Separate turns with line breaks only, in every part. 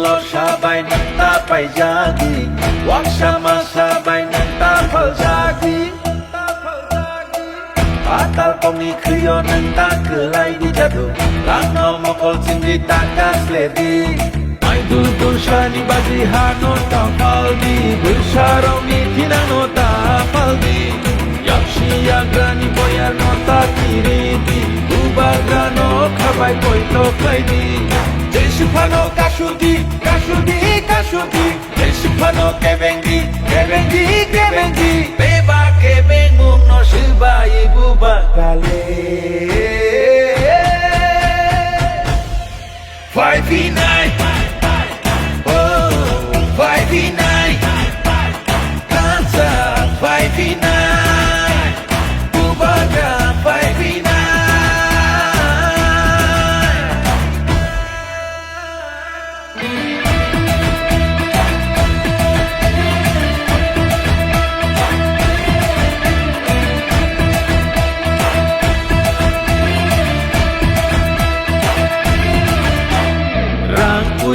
lo sabay nang tapay jagi wak sama sabay nang tapal jagi Patal komi kriyo nang takelay di jadu Lano mokol sindi takas ledi May dudul siya ni Bazihano tapal di Bersaraw ni Tinano tapal di Yagshiyagrani boyano takiridi Ubagrano kabay poito kaydi Jesupano kasudi, kasudi, kasudi Jesupano kebengi, kebengi, kebengi Beba kebengum no shiba ibu bakale 5v9 Oh, 5v9 Kansa 5v9 Bubaga 5v9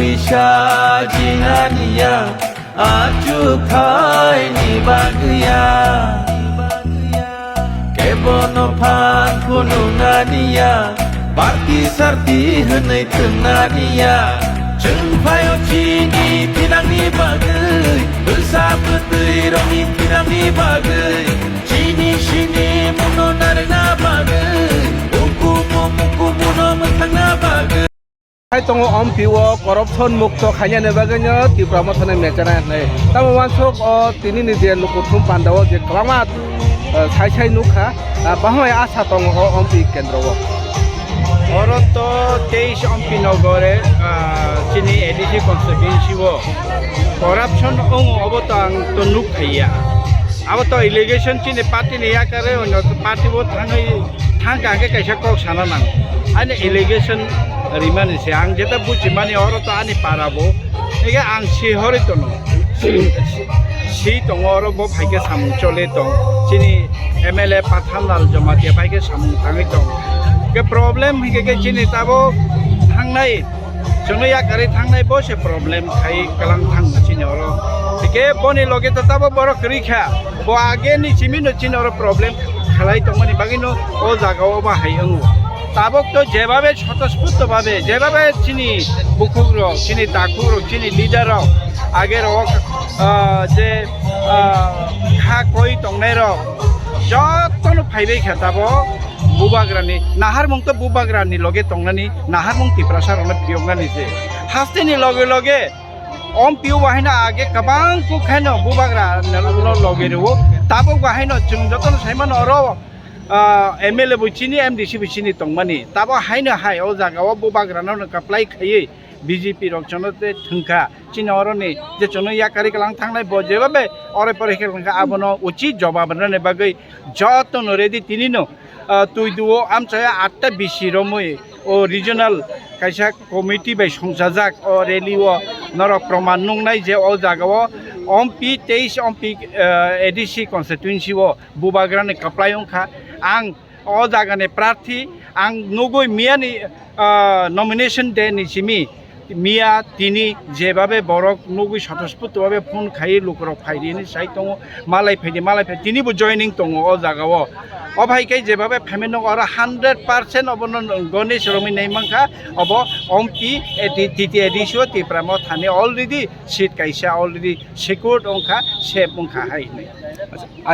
Isya jinania aju khai ni bagya kebono phan kununania parti sarti hanai thnania chung phayo chini pinang ni bagai bersab tui romi pinang ni bagai chini shini muno narna bagai muku muno mentangna bagai
hai tong om piwo corruption mukto khanya ne baganya ti promotion ne chana ne tamwan sok o tini ni je lukuthum pandawo je klama sai sai nukha bahoi asa tong o om pi kendro wo
oro to 23 om pi nogore chini edc constituency wo corruption ong obotang to nukhaya abato allegation chini party ne ya kare ono party wo thanga ke kaisa kok sana nang ane allegation rimani se ang jeta buchi mani oro to ani parabo ege ang si hori to no si to oro bo bhaike samung chole to chini mla pathanlal jamatia bhaike samung tangi to ke problem ke chini tabo thangnai jono ya kare thangnai bo se problem khai kalang thang chini oro ke boni loge to tabo boro kri kha bo age ni chimi no chini oro problem khalai to mani bagino o jaga o ba hai angu তাবক তো যেভাবে স্বতঃস্ফূর্তভাবে যেভাবে চিনি বুকুগ্র চিনি তাকুর চিনি leader আগের যে খা কই টংনাইর যতনো ফাইবে খেতাব বুবাগ্রানি নাহার মং তো বুবাগ্রানি লগে টংনানি নাহার মং তিপ্রাসার অনেক পিয়ংনানি যে হাস্তেনি লগে লগে অম পিউ বাহিনা আগে কবাং কুখাইনো বুবাগ্রা লগে রেও তাবক বাহিনো जों যতনো Saiman or MLA buchini MDC buchini tongmani tabo haino hai o jaga o bubagrano kaplai khayei BJP rokchonote thungkha chinoroni je chono yakari kalang thangnai bo jebabe ore pore kelangka abono uchi jawab rane bagai jotono redi tinino tuiduo amchaya 8ta BC romoi o regional kaisa committee bai songjajak o rally o norok proman nungnai je o jaga o ompi 23 ompi ADC constituency o bubagrane kaplai ongkha ang o jagane प्रार्थी ang nugoi miani nomination day ni chimi মিয়া তিনি যেভাবে বরক নগুই স্বতঃস্ফূর্তভাবে phone খাই লোকরক ফাইরিনি সাই দङ মালাই ফাইদি তিনিবো joining দङ অ জাগাও অ ভাইকাই যেভাবে ফেমেন আর 100% অব গণেশ রমি নাইমাংখা অব অমপি টিটি এডিসিও তিপ্রাম থানে অলরেডি সিট কাইসা অলরেডি সিকিউর অংখা সেফ অংখা হাই নাই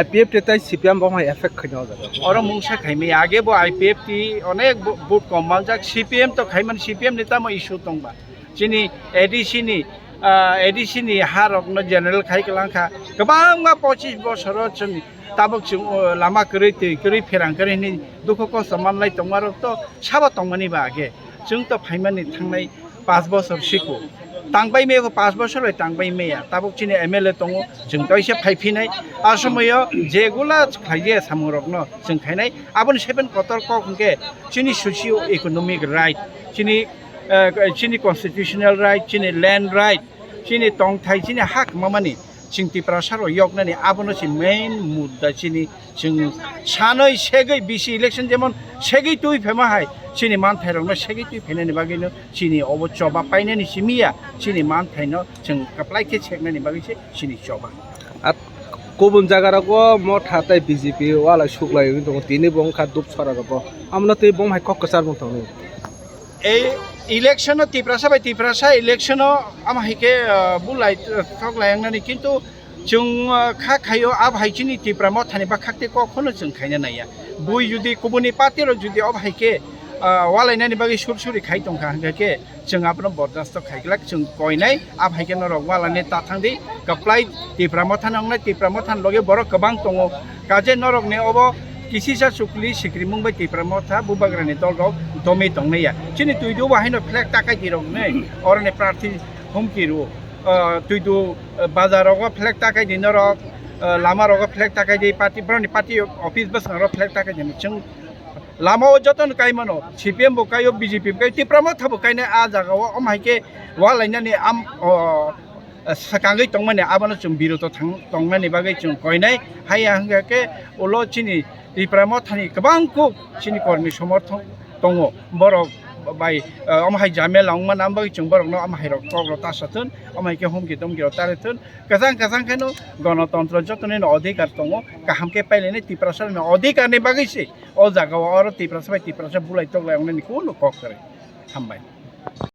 IPF তেতাই CPM বহাই এফেক্ট খৈনো জাগা
আর মুংসা খাইমি আগে বো IPF টি অনেক বুট কমাল যাক CPM তো খাইমান CPM নেতা ম ইস্যু দংবা চিনি ADC ni harok no general khai kalangkha gabang ma 25 bosor chini tabok chung lama kri pherang kri ni dukho ko saman lai tongmarok to saba tongmani ba age chung to phaimani thangnai 5 bosor siku tangbai me ko 5 bosor bai tangbai me ya tabok chini MLA tongo chung to ise phaifinai asomoyo jegula khaije samurok no chung khainai abon 7 kotor ko ke chini socio economic right chini constitutional right chini land right chini tongthai chini hak mamani जों टिप्रासार यगनानै आबोनो सि main मुद्दा चिनि जों सानै सेगै बिसि election जेमन सेगै तुइ FEMA हाय चिनि मान थाइरंनो सेगै तुइ फेनानि बागैनो चिनि अबो चबा पाइनानि सिमिया चिनि मान थाइनो जों काप्लाइ के सेकनानि बागैसे चिनि चबा
আর গুবুন জায়গারাগো মত হাতাই বিজেপি ওয়ালা শুকলাই দङ তিনি বংখা দুপ ছরাগো আমরা তো বং হাই কক্কসার মত
এই ইলেকশনও টিপ্রাসা ইলেকশনও আমাহিকে বুলাই থকলাयांनानै কিন্তু जों खा खायो अब हाइचिनि टिप्राम थानि बा खाक्ते कखनो जों खायनो नाया बुइ जुदि गुबुननि पार्टियाव जुदि अब हाइके वालायनानै बागै सुरसुरि खाइ दंखा हांगाके जों आपनो बरदास्त खाइग्लाक जों कयनाय अब हाइके नरक वालाने ताथांदि कप्लाइ टिप्राम थानांनाय टिप्राम थान लगे बर गोबां दङ काजे नरकने अब किसिसा सुक्ली सिक्रि मुंबाय टिप्राम था बुबाग्रानि दलगाव दमे दंनाया चिनि तुइदो बाहायनो फ्लेग ताकाय दिरंनै अरने प्रार्थी हमकिरु तुइदो बाजाराव फ्लेग ताकाय दिनरक लामाराव फ्लेग ताकाय दि पार्टी अफिस बसनाव फ्लेग ताकाय दिनो जों लामाव जतन कायमानो सीपीएम बकायो बीजेपी बकाय टिप्राम थाबो कायने आ जागाव अमाइके वालायनानै आम साकांगै तंमाने आबानो जों बिरोध तंमाने बागै जों कयनाय हाय हांगाके उलो चिनि टिप्राम थानि गोबांखौ चिनि कर्मी समर्थन दङ बरक बाय अमाहाय जामेल लांमा नामबागै जों बरकनो अमाहाय रक कग्र तासथन अमाहायके हमके दमगिरो तारेथन गजां केनो गणतन्त्र जतने अधिकार दङ गाहामके पाइलेने टिप्रासरनि अधिकारनि बागैसे अ जागाव आरो टिप्रासा बुलाय तगलाय अंनानि कुनु कक करे हामबाय।